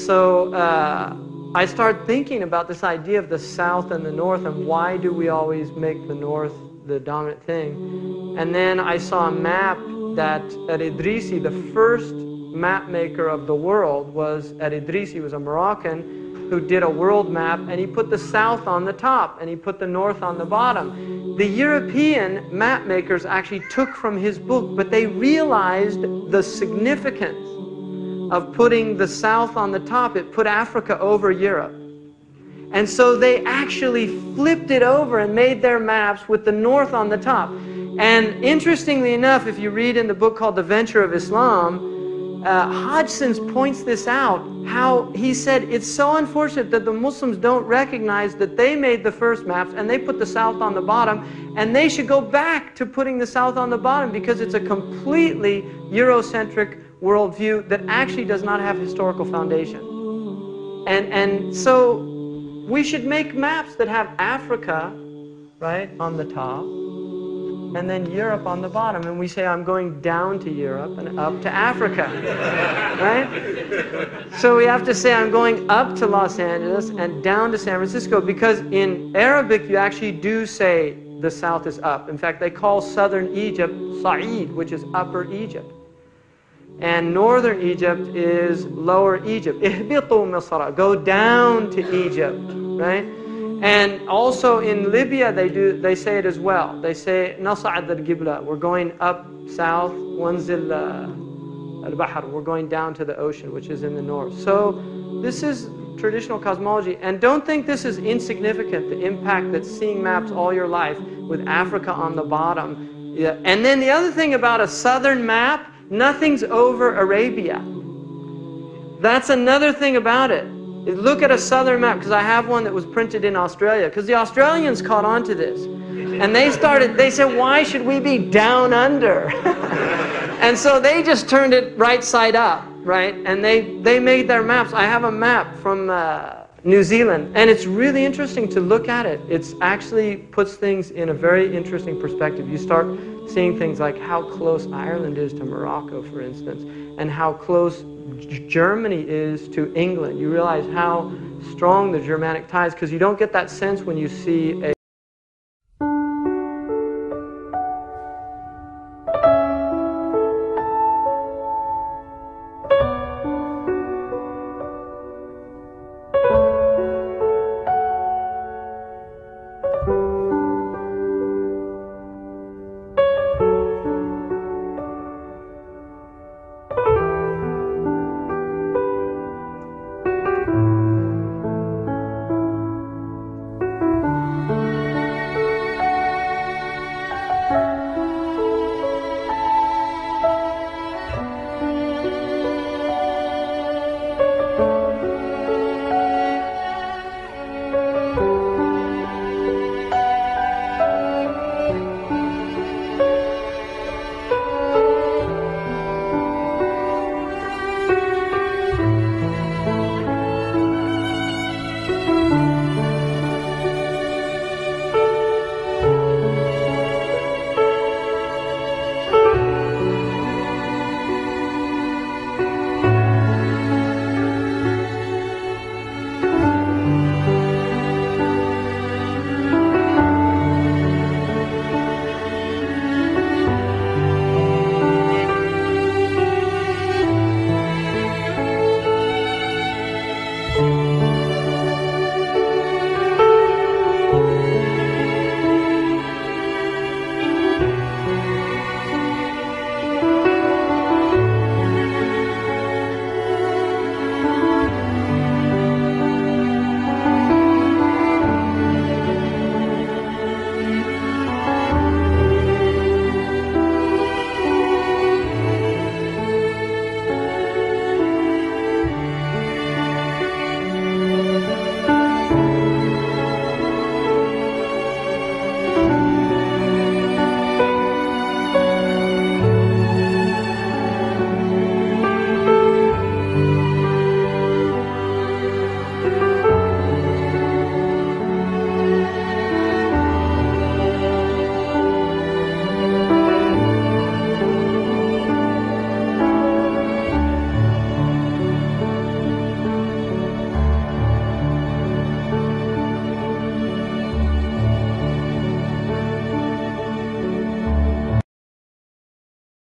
so I started thinking about this idea of the south and the north, and why do we always make the north the dominant thing. And then I saw a map that Al-Idrisi, the first map maker of the world, was Al-Idrisi. He was a Moroccan who did a world map, and he put the south on the top and he put the north on the bottom. The European map makers actually took from his book, but they realized the significance of putting the south on the top. It put Africa over Europe. And so they actually flipped it over and made their maps with the north on the top. And interestingly enough, if you read in the book called The Venture of Islam, Hodgson's points this out, how he said it's so unfortunate that the Muslims don't recognize that they made the first maps and they put the south on the bottom, and they should go back to putting the south on the bottom, because it's a completely Eurocentric worldview that actually does not have historical foundation. And so we should make maps that have Africa, right, on the top, and then Europe on the bottom. And we say, I'm going down to Europe and up to Africa, right? So we have to say, I'm going up to Los Angeles and down to San Francisco, because in Arabic, you actually do say the south is up. In fact, they call southern Egypt Sa'id, which is upper Egypt. And northern Egypt is lower Egypt. Ihbitu Misra, go down to Egypt, right? And also in Libya, they say it as well. They say Nas'ad al-Qibla, we're going up south. Wanzil al-Bahr, we're going down to the ocean, which is in the north. So this is traditional cosmology. And don't think this is insignificant, the impact that seeing maps all your life with Africa on the bottom. Yeah. And then the other thing about a southern map, nothing's over Arabia. That's another thing about it. Look at a southern map, because I have one that was printed in Australia, because the Australians caught on to this. And they said, why should we be down under? And so they just turned it right side up, right? And they made their maps. I have a map from New Zealand, and it's really interesting to look at it. It actually puts things in a very interesting perspective. You start seeing things like how close Ireland is to Morocco, for instance, and how close Germany is to England. You realize how strong the Germanic ties, because you don't get that sense when you see